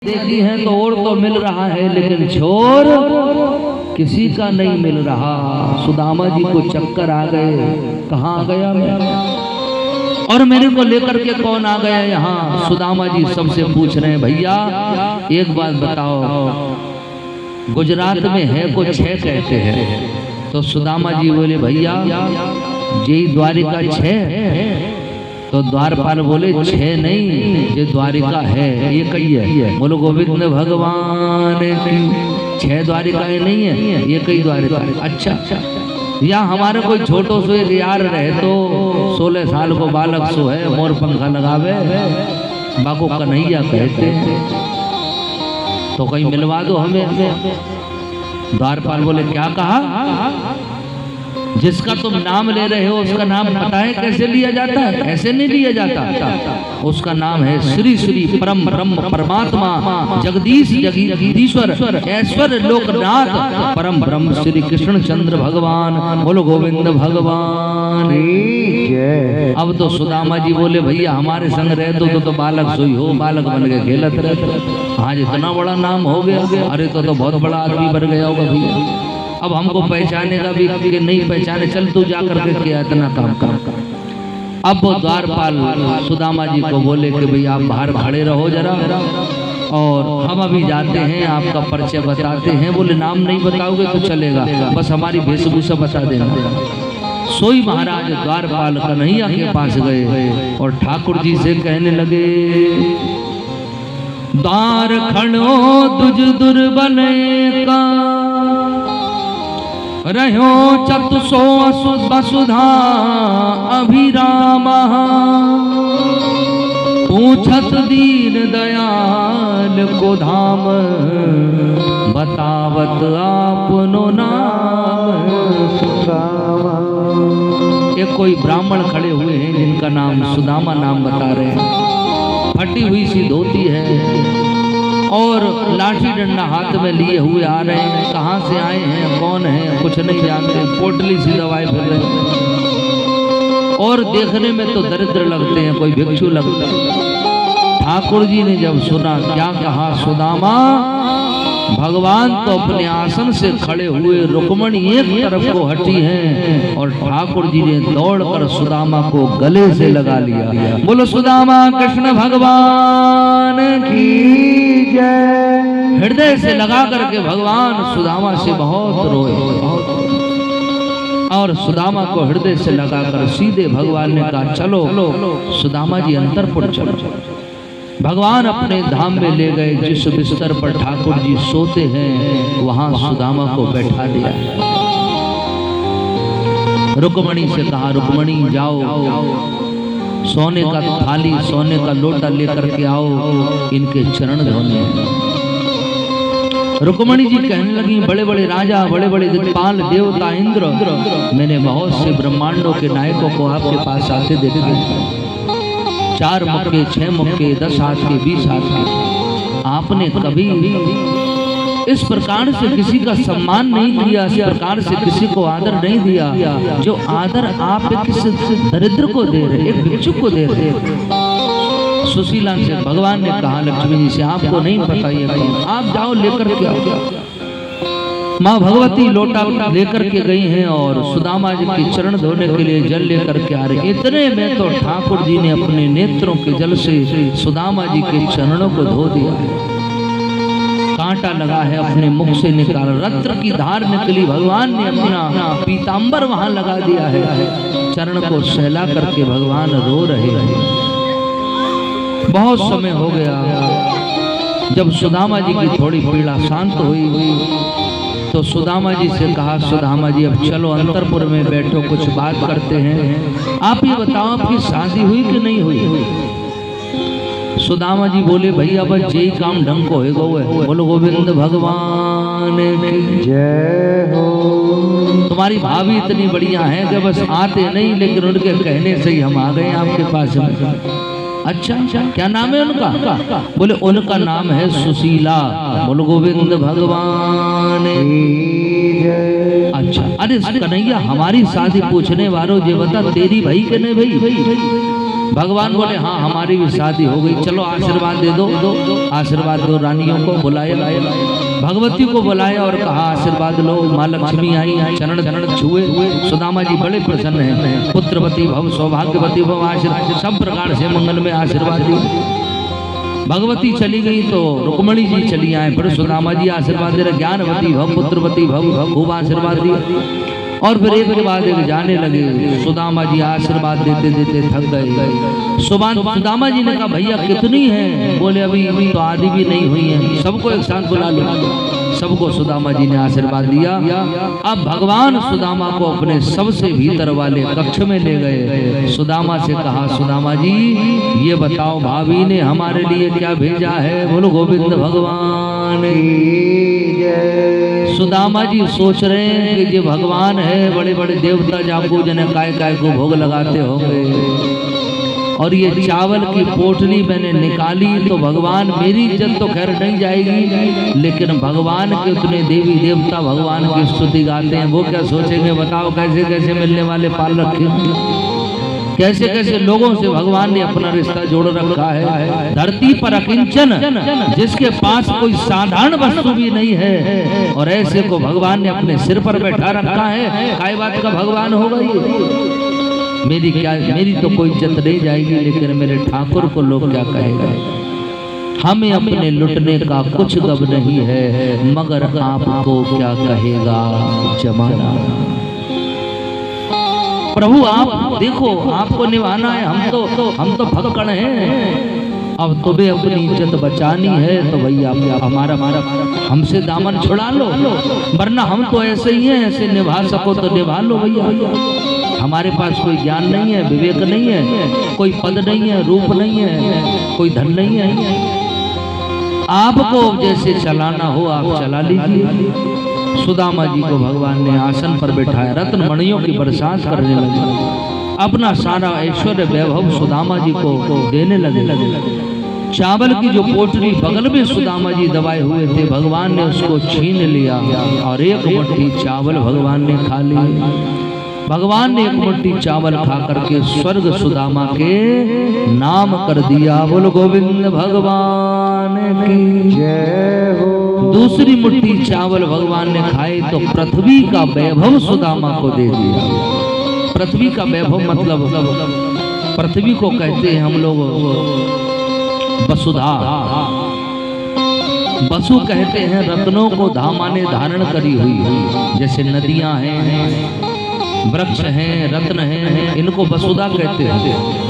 देखी है तो और तो मिल रहा है, लेकिन छोर किसी का नहीं मिल रहा। सुदामा जी को चक्कर आ गए, कहाँ गया मैं और मेरे को लेकर के कौन आ गया यहाँ। सुदामा जी सबसे पूछ रहे हैं, भैया एक बात बताओ, गुजरात में है को 6 कहते हैं। तो सुदामा जी बोले, भैया यही द्वारिका 6? तो द्वारपाल बोले, 6 नहीं, ये द्वारिका है, एक ही है। बोलो गोविंद भगवान की 6 द्वारिकाएं नहीं है, एक ही द्वारिका। अच्छा, या हमारे कोई छोटो सो एक यार रहे तो 16 साल को बालक सो है, मोर पंखा लगावे, बाको कन्हैया कहते हैं, तो कहीं मिलवा दो हमें। द्वारपाल बोले, क्या कहा? जिसका तुम नाम ले रहे हो उसका नाम पता है कैसे लिया जाता है? ऐसे नहीं लिया जाता। उसका नाम है श्री श्री परम ब्रह्म परमात्मा जगदीश जगदीश्वर ऐश्वर्य लोकनाथ परम ब्रह्म श्री कृष्ण चंद्र भगवान। बोलो गोविंद भगवान। अब तो सुदामा जी बोले, भैया हमारे संग रहे तो बालक सोई हो, बालक बन के खेलत रहे। आज इतना बड़ा नाम हो गया, अरे तो बहुत बड़ा आदमी बन गया होगा भैया। अब हमको पहचाने का भी कि नहीं पहचाने, चल तू जा करके किया इतना काम कर। अब वो द्वारपाल सुदामा जी को बोले कि भैया आप बाहर खड़े रहो जरा, और हम अभी जाते हैं, आपका परिचय बताते हैं। बोले नाम नहीं बताओगे तो चलेगा, बस हमारी वेशभूषा बता देना। सोई महाराज द्वारपाल कन्हैया के पास गए और ठाकुर जी से कहने लगे, द्वार खड़ो दुज दुर्बल का, रहो चतुसो वसुधा अभिरामा, पूछत दीन दयाल को धाम, बतावत आपनो नाम सुदामा। एक कोई ब्राह्मण खड़े हुए हैं जिनका नाम सुदामा नाम बता रहे हैं। फटी हुई सी धोती है और लाठी डंडा हाथ में लिए हुए आ रहे हैं। कहाँ से आए हैं, कौन है, कुछ नहीं जानते, पोटली सी दवाई फिर रहे हैं और देखने में तो दरिद्र लगते हैं, कोई भिक्षु लगता है। ठाकुर जी ने जब सुना, क्या कहा, सुदामा भगवान तो अपने आसन से खड़े हुए, रुक्मणी एक तरफ को हटी हैं और ठाकुर जी ने दौड़कर सुदामा को गले से लगा लिया। बोलो सुदामा कृष्ण भगवान की जय। हृदय से लगा करके भगवान सुदामा से बहुत रोए और सुदामा को हृदय से लगाकर सीधे भगवान ने कहा, चलो सुदामा जी अंतरपुर चलो। भगवान अपने धाम में ले गए। जिस बिस्तर पर ठाकुर जी सोते हैं वहां सुदामा को बैठा दिया। रुक्मणी से कहा, रुक्मणी जाओ, सोने का थाली सोने का लोटा लेकर के आओ, इनके चरण धोने। रुक्मणी जी कहने लगी, बड़े बड़े राजा, बड़े बड़े दिक्पाल, देवता, इंद्र, मैंने बहुत से ब्रह्मांडों के नायकों को आपके पास आते देखा। 4 मुक्के, 6 मुक्के, 10 हाथ के, 20 हाथ के। आपने कभी इस प्रकार से किसी का सम्मान नहीं किया, इस प्रकार से किसी को आदर नहीं दिया जो आदर आप किस दरिद्र को दे रहे, एक भिक्षु को दे रहे। सुशीला से भगवान ने कहा, लक्ष्मी जी से, आपको नहीं पता ये कौन, आप जाओ लेकर के आओ। माँ भगवती लोटा लेकर के गई हैं और सुदामा जी के चरण धोने के लिए जल लेकर के आ रहे। इतने में तो ठाकुर जी ने अपने नेत्रों के जल से सुदामा जी के चरणों को धो दिया। कांटा लगा है अपने मुख से निकाल, रत्न की धार निकली। भगवान ने अपना पीतांबर वहां लगा दिया है। चरण को सहला करके भगवान रो रहे हैं। बहुत समय हो गया। जब सुदामा जी की थोड़ी पीड़ा शांत हुई तो सुदामा जी से कहा, सुदामा जी अब चलो अंतरपुर में बैठो, कुछ बात करते हैं। आप ये बताओ आपकी शादी हुई कि नहीं हुई? सुदामा जी बोले, भैया बस यही काम ढंग को है। बोलो गोविंद भगवान की जय हो। तुम्हारी भाभी इतनी बढ़िया है कि बस आते नहीं, लेकिन उनके कहने से ही हम आ गए आपके पास। अच्छा, क्या नाम है उनका? बोले उनका नाम है सुशीला। बोलो गोविंद भगवान। अच्छा, अरे कन्हैया हमारी शादी पूछने वालों ये बता, तेरी भाई के नहीं भाई? भगवान बोले हाँ हमारी भी शादी हो गई, चलो आशीर्वाद दे दो, आशीर्वाद दो। रानियों को बुलाया, भगवती को बुलाया और कहा आशीर्वाद लो। माँ लक्ष्मी आई, चरण चरण छुए। सुदामा जी बड़े प्रसन्न हैं, पुत्रवती भव, सौभाग्यवती भव, आशीर्वाद सब प्रकार से मंगल में आशीर्वाद दिए। भगवती चली गई तो रुक्मणी जी चली आए, फिर सुदामा जी आशीर्वाद दे रहे, ज्ञानवती भव, पुत्रवती भव, खूब आशीर्वाद दिए। और फिर एक के बाद एक जाने लगे। सुदामा जी आशीर्वाद देते देते थक गए। सुदामा जी ने कहा भैया कितनी है? बोले अभी तो आधी भी नहीं हुई है, सबको एक साथ बुला लो। सबको सुदामा जी ने आशीर्वाद दिया। अब भगवान सुदामा को अपने सबसे भीतर वाले कक्ष में ले गए। सुदामा से कहा सुदामा जी ये बताओ भाभी ने हमारे लिए क्या भेजा है? बोलो गोविंद भगवान। सुदामा जी सोच रहे हैं कि ये भगवान है, बड़े बड़े देवता जाको जने काय काय को भोग लगाते होंगे, और ये चावल की पोटली मैंने निकाली तो भगवान मेरी इज्जत तो खैर नहीं जाएगी, लेकिन भगवान के उतने देवी देवता भगवान की स्तुति गाते हैं, वो क्या सोचेंगे? बताओ कैसे कैसे मिलने वाले पाल रखे, कैसे कैसे लोगों से भगवान ने अपना रिश्ता जोड़ रखा है। धरती पर अकिंचन, जिसके पास कोई साधारण वस्तु भी नहीं है, और ऐसे को भगवान ने अपने सिर पर बैठा रखा है। काय बात का भगवान होगा ये? मेरी तो कोई इज्जत नहीं जाएगी, लेकिन मेरे ठाकुर को लोग क्या कहेगा? हमें अपने लुटने का कुछ गम नहीं है, मगर आपको क्या कहेगा जमाना? प्रभु आप देखो, आपको निभाना है, हम तो भक्कड़ हैं। अब तुम्हें अपनी इज्जत बचानी है तो भैया हमारा हमसे दामन छुड़ा लो, वरना हम तो ऐसे ही हैं, ऐसे निभा सको तो निभा लो भैया। हमारे पास कोई ज्ञान नहीं है, विवेक नहीं है, कोई पद नहीं है, रूप नहीं है, कोई धन नहीं है। आपको जैसे चलाना हो आप चला लीजिए। सुदामा जी को भगवान ने आसन पर बैठाया, रत्न मणियों की बरसात करने लगे, अपना सारा ऐश्वर्य वैभव सुदामा जी को देने लगे। चावल की जो पोटली बगल में सुदामा जी दबाए हुए थे, भगवान ने उसको छीन लिया और एक मुट्ठी चावल भगवान ने खा लिया। भगवान ने एक मुट्ठी चावल खा करके स्वर्ग सुदामा के नाम कर दिया। बोलो गोविंद भगवान की जय हो। दूसरी मुट्ठी चावल भगवान ने खाए तो पृथ्वी का वैभव सुदामा को दे दिया। पृथ्वी का वैभव मतलब पृथ्वी को कहते हैं हम लोग वसुधा। वसु कहते हैं रत्नों को धामा ने धारण करी हुई, जैसे नदियां हैं, वृक्ष हैं, रत्न हैं, इनको वसुधा कहते हैं।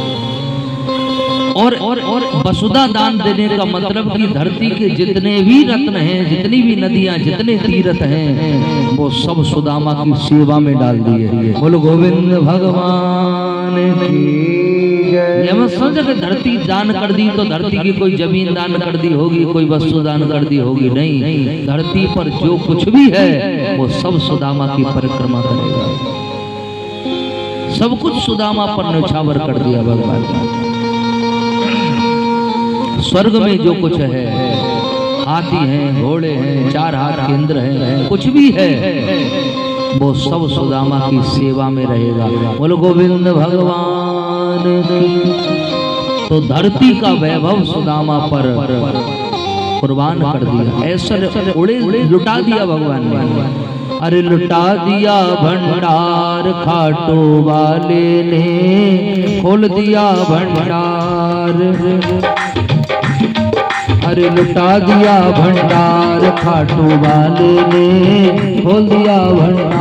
और वसुधा दान देने का मतलब कि धरती के जितने भी रत्न हैं, जितनी भी नदियां, जितने तीर्थ हैं, वो सब सुदामा की सेवा में डाल दिए। बोलो गोविंद भगवान की जय। हम समझ के धरती दान कर दी तो धरती की कोई जमीन दान कर दी होगी, कोई वस्तु दान कर दी होगी, नहीं। धरती पर जो कुछ भी है वो सब सुदामा की परिक्रमा करेगा। सब कुछ सुदामा पर न्यौछावर कर दिया भगवान ने। स्वर्ग में जो कुछ है, हाथी हैं, घोड़े हैं, चार हाथ के इंद्र हैं, कुछ भी है वो सब सुदामा की सेवा में रहेगा। बोलो गोविंद भगवान की। तो धरती का वैभव सुदामा पर कुर्बान कर दिया, ऐश्वर्य उड़े लुटा दिया भगवान ने। अरे लुटा दिया भंडार खाटू वाले ने, खोल दिया भंडार। अरे लुटा दिया भंडार खाटू वाले ने, खोल दिया भंडार।